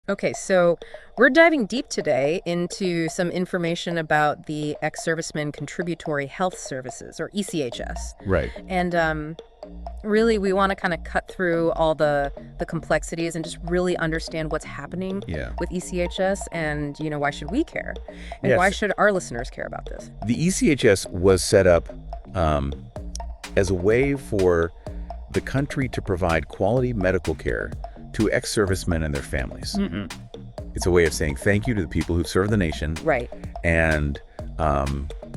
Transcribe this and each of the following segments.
Okay, so we're diving deep today into some information about the Ex-Servicemen Contributory Health Services, or ECHS. Right. And really, we want to kind of cut through all the complexities and just really understand what's happening Yeah. with ECHS and, why should we care? And why Yes. should our listeners care about this? The ECHS was set up as a way for the country to provide quality medical care to ex-servicemen and their families. It's a way of saying thank you to the people who've served the nation. Right. And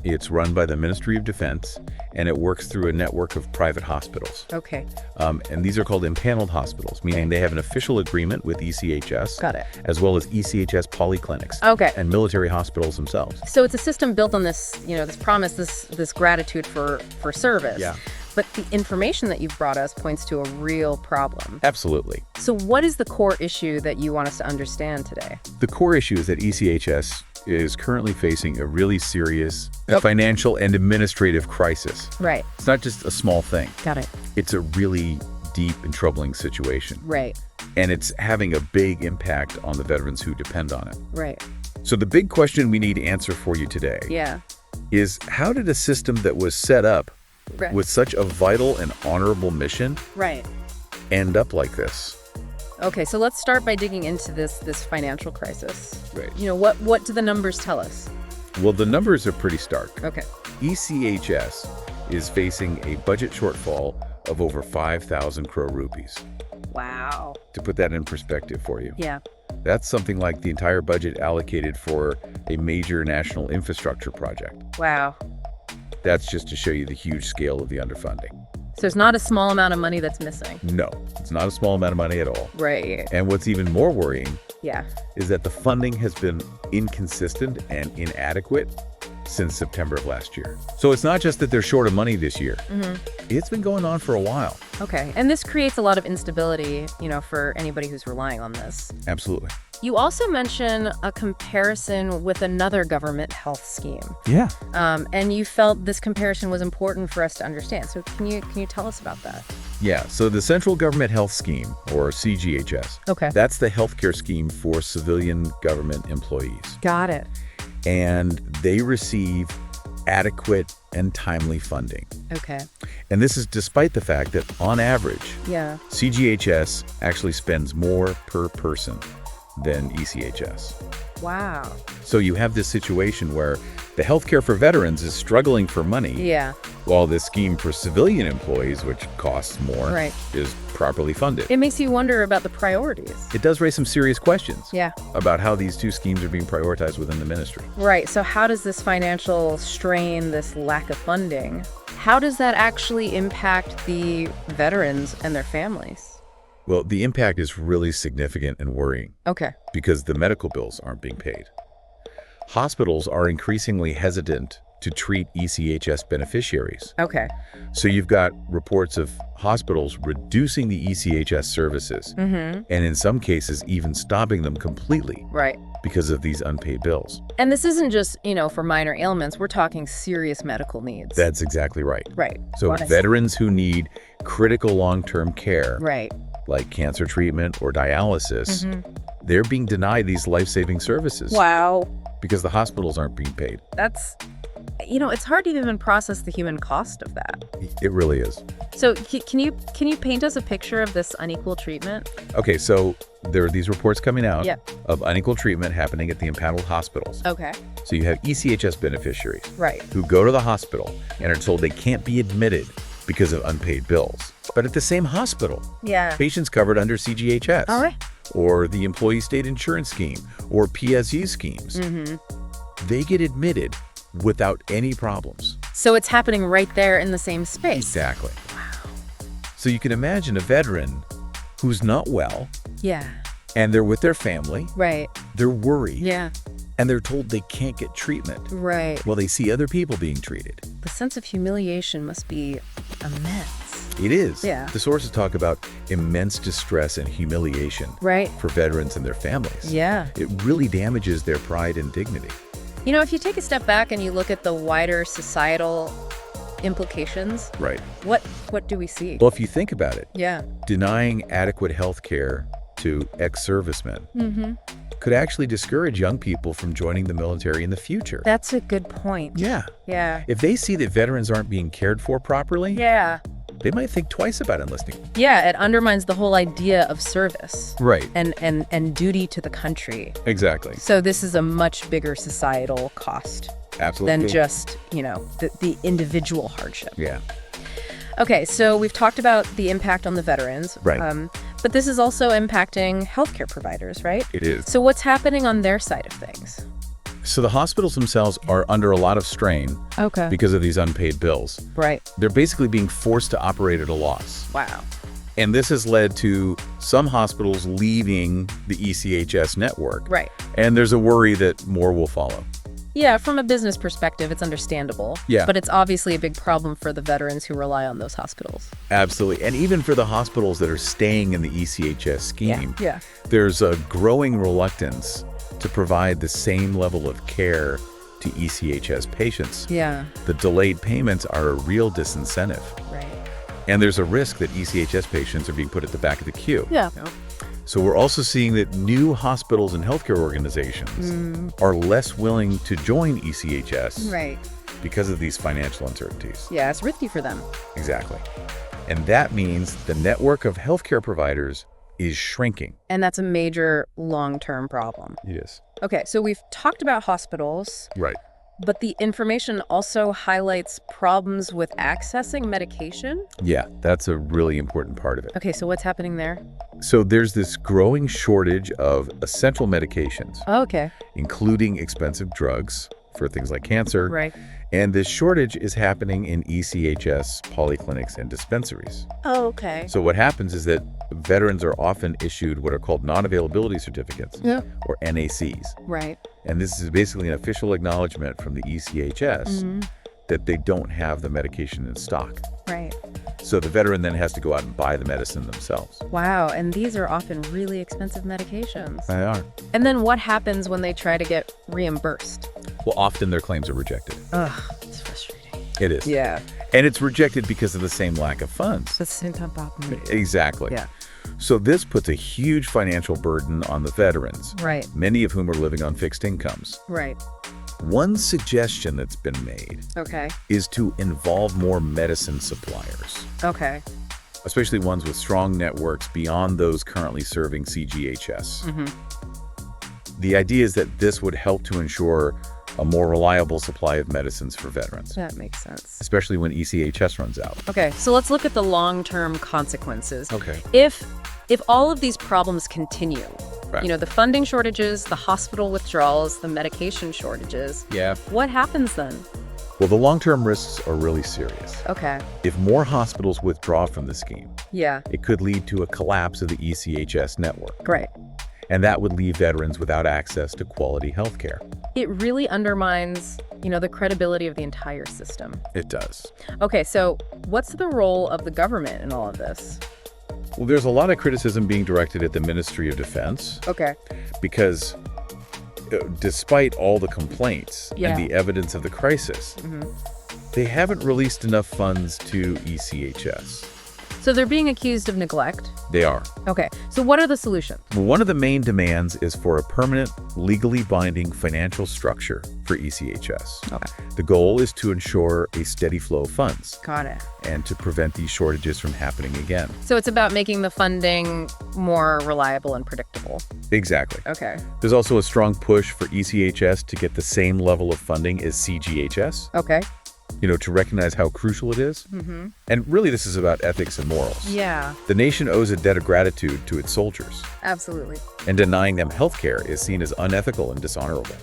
it's run by the Ministry of Defense, and it works through a network of private hospitals. Okay. And these are called impaneled hospitals, meaning they have an official agreement with ECHS. Got it. As well as ECHS polyclinics. Okay. And military hospitals themselves. So it's a system built on this, this promise, this gratitude for service. Yeah. But the information that you've brought us points to a real problem. Absolutely. So what is the core issue that you want us to understand today? The core issue is that ECHS is currently facing a really serious financial and administrative crisis. Right. It's not just a small thing. Got it. It's a really deep and troubling situation. Right. And it's having a big impact on the veterans who depend on it. Right. So the big question we need to answer for you today is, how did a system that was set up with such a vital and honorable mission end up like this? Okay, so let's start by digging into this financial crisis. Right. What do the numbers tell us? Well, the numbers are pretty stark. Okay. ECHS is facing a budget shortfall of over 5,000 crore rupees. Wow. To put that in perspective for you. Yeah. That's something like the entire budget allocated for a major national infrastructure project. Wow. That's just to show you the huge scale of the underfunding. So it's not a small amount of money that's missing. No, it's not a small amount of money at all. Right. And what's even more worrying Yeah. is that the funding has been inconsistent and inadequate since September of last year. So it's not just that they're short of money this year. It's been going on for a while. Okay. And this creates a lot of instability, for anybody who's relying on this. Absolutely. You also mention a comparison with another government health scheme. Yeah. And you felt this comparison was important for us to understand. So can you tell us about that? Yeah, so the Central Government Health Scheme, or CGHS, Okay. that's the healthcare scheme for civilian government employees. Got it. And they receive adequate and timely funding. Okay. And this is despite the fact that, on average, Yeah. CGHS actually spends more per person than ECHS. Wow. So you have this situation where the healthcare for veterans is struggling for money, Yeah. while the scheme for civilian employees, which costs more, Right. is properly funded. It makes you wonder about the priorities. It does raise some serious questions Yeah. about how these two schemes are being prioritized within the ministry. Right. So how does this financial strain, this lack of funding, how does that actually impact the veterans and their families? Well, the impact is really significant and worrying Okay. because the medical bills aren't being paid. Hospitals are increasingly hesitant to treat ECHS beneficiaries. Okay. So you've got reports of hospitals reducing the ECHS services, and in some cases even stopping them completely Right. because of these unpaid bills. And this isn't just, for minor ailments. We're talking serious medical needs. That's exactly right. Right. So What I see. veterans who need critical long-term care, Right. like cancer treatment or dialysis, they're being denied these life-saving services Wow. because the hospitals aren't being paid. That's, it's hard to even process the human cost of that. It really is. So can you paint us a picture of this unequal treatment? Okay, so there are these reports coming out Yeah. of unequal treatment happening at the impaneled hospitals. Okay. So you have ECHS beneficiaries Right. who go to the hospital and are told they can't be admitted because of unpaid bills. But at the same hospital, Yeah. patients covered under CGHS, All right. or the Employee State Insurance Scheme, or PSU schemes, they get admitted without any problems. So it's happening right there in the same space. Exactly. So you can imagine a veteran who's not well, Yeah. and they're with their family, Right. they're worried, Yeah. and they're told they can't get treatment Right. while they see other people being treated. The sense of humiliation must be immense. It is. Yeah. The sources talk about immense distress and humiliation Right. for veterans and their families. Yeah. It really damages their pride and dignity. If you take a step back and you look at the wider societal implications, Right. what do we see? Well, if you think about it, Yeah. denying adequate health care to ex-servicemen could actually discourage young people from joining the military in the future. That's a good point. Yeah. Yeah. If they see that veterans aren't being cared for properly, Yeah. they might think twice about enlisting. Yeah, it undermines the whole idea of service. Right. And duty to the country. Exactly. So this is a much bigger societal cost Absolutely. than just, the individual hardship. Yeah. Okay, so we've talked about the impact on the veterans. Right. But this is also impacting healthcare providers, right? It is. So what's happening on their side of things? So the hospitals themselves are under a lot of strain Okay. because of these unpaid bills. Right. They're basically being forced to operate at a loss. Wow. And this has led to some hospitals leaving the ECHS network. Right. And there's a worry that more will follow. Yeah, from a business perspective, it's understandable. Yeah. But it's obviously a big problem for the veterans who rely on those hospitals. Absolutely. And even for the hospitals that are staying in the ECHS scheme, Yeah. there's a growing reluctance to provide the same level of care to ECHS patients. Yeah. The delayed payments are a real disincentive. Right. And there's a risk that ECHS patients are being put at the back of the queue. Yeah. So we're also seeing that new hospitals and healthcare organizations are less willing to join ECHS Right. because of these financial uncertainties. Yeah, it's risky for them. Exactly. And that means the network of healthcare providers is shrinking. And that's a major long-term problem. It is. Okay, so we've talked about hospitals, Right. but the information also highlights problems with accessing medication. Yeah, that's a really important part of it. Okay, so what's happening there? So there's this growing shortage of essential medications, Oh, okay. including expensive drugs for things like cancer. Right. And this shortage is happening in ECHS polyclinics and dispensaries. Oh, okay. So what happens is that veterans are often issued what are called non-availability certificates, Yeah. or NACs. Right. And this is basically an official acknowledgement from the ECHS that they don't have the medication in stock. Right. So the veteran then has to go out and buy the medicine themselves. Wow, and these are often really expensive medications. They are. And then what happens when they try to get reimbursed? Well, often their claims are rejected. Ugh, it's frustrating. It is. Yeah. And it's rejected because of the same lack of funds. That's the same time problem. Exactly. Yeah. So this puts a huge financial burden on the veterans, Right. many of whom are living on fixed incomes. Right. One suggestion that's been made Okay. is to involve more medicine suppliers, Okay. especially ones with strong networks beyond those currently serving CGHS. The idea is that this would help to ensure a more reliable supply of medicines for veterans, That makes sense. especially when ECHS runs out. Okay, so let's look at the long-term consequences. Okay. If all of these problems continue, Right. the funding shortages, the hospital withdrawals, the medication shortages, Yeah. what happens then? Well, the long-term risks are really serious. Okay. If more hospitals withdraw from the scheme, Yeah. it could lead to a collapse of the ECHS network. Great. And that would leave veterans without access to quality health care. It really undermines, the credibility of the entire system. It does. Okay, so what's the role of the government in all of this? Well, there's a lot of criticism being directed at the Ministry of Defense Okay. because despite all the complaints Yeah. and the evidence of the crisis, they haven't released enough funds to ECHS. So they're being accused of neglect. They are. Okay, so what are the solutions? Well, one of the main demands is for a permanent, legally binding financial structure for ECHS. Okay. The goal is to ensure a steady flow of funds Got it. and to prevent these shortages from happening again. So it's about making the funding more reliable and predictable. Exactly. Okay. There's also a strong push for ECHS to get the same level of funding as CGHS, Okay. To recognize how crucial it is. And really, this is about ethics and morals. Yeah, The nation owes a debt of gratitude to its soldiers, absolutely. and denying them health care is seen as unethical and dishonorable.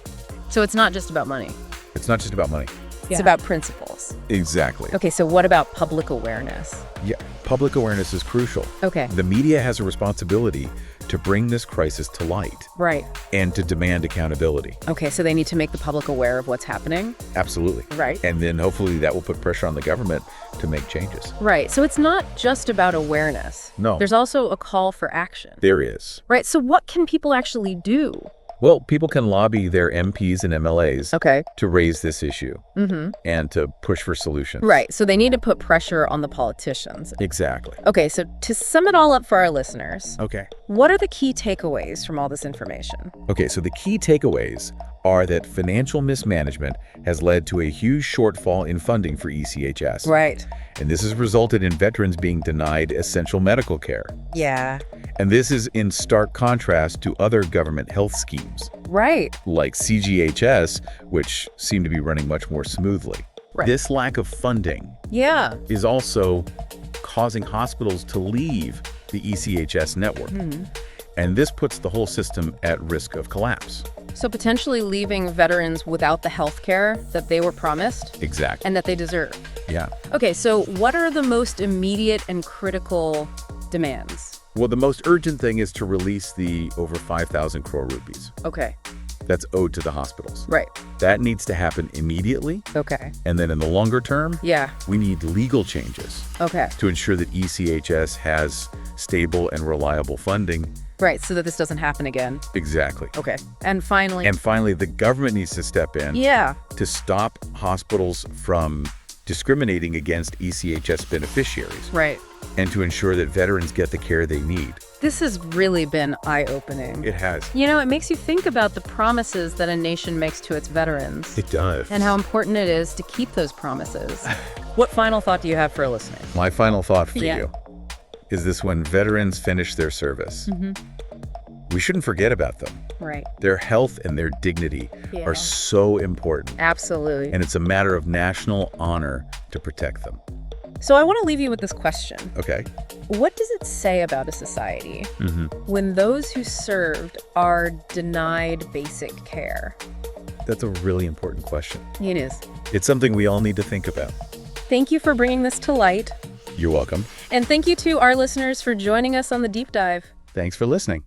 So it's not just about money. It's not just about money. It's about principles. Exactly. Okay, so what about public awareness? Yeah, public awareness is crucial. Okay. The media has a responsibility to bring this crisis to light Right. and to demand accountability. Okay, so they need to make the public aware of what's happening. Absolutely. Right. And then hopefully that will put pressure on the government to make changes. Right. So it's not just about awareness. No. There's also a call for action. There is. Right. So what can people actually do? Well, people can lobby their MPs and MLAs Okay. to raise this issue Mm-hmm. and to push for solutions. Right. So they need to put pressure on the politicians. Exactly. Okay, so to sum it all up for our listeners, Okay. what are the key takeaways from all this information? Okay, so the key takeaways are that financial mismanagement has led to a huge shortfall in funding for ECHS. Right. And this has resulted in veterans being denied essential medical care. Yeah. And this is in stark contrast to other government health schemes, Right. like CGHS, which seem to be running much more smoothly. Right. This lack of funding Yeah. is also causing hospitals to leave the ECHS network. And this puts the whole system at risk of collapse. So potentially leaving veterans without the health care that they were promised Exactly. and that they deserve. Yeah. Okay, so what are the most immediate and critical demands? Well, the most urgent thing is to release the over 5,000 crore rupees Okay. that's owed to the hospitals. Right. That needs to happen immediately. Okay. And then in the longer term, Yeah. we need legal changes Okay. to ensure that ECHS has stable and reliable funding. Right, so that this doesn't happen again. Exactly. Okay. And finally. And finally, the government needs to step in Yeah. to stop hospitals from discriminating against ECHS beneficiaries Right. and to ensure that veterans get the care they need. This has really been eye-opening. It has. You know, it makes you think about the promises that a nation makes to its veterans It does. and how important it is to keep those promises. What final thought do you have for our listeners? My final thought for Yeah. you is this: when veterans finish their service, we shouldn't forget about them. Right. Their health and their dignity Yeah. are so important, Absolutely. and it's a matter of national honor to protect them. So I want to leave you with this question. Okay? What does it say about a society when those who served are denied basic care? That's a really important question. It is. It's something we all need to think about. Thank you for bringing this to light. You're welcome. And thank you to our listeners for joining us on the deep dive. Thanks for listening.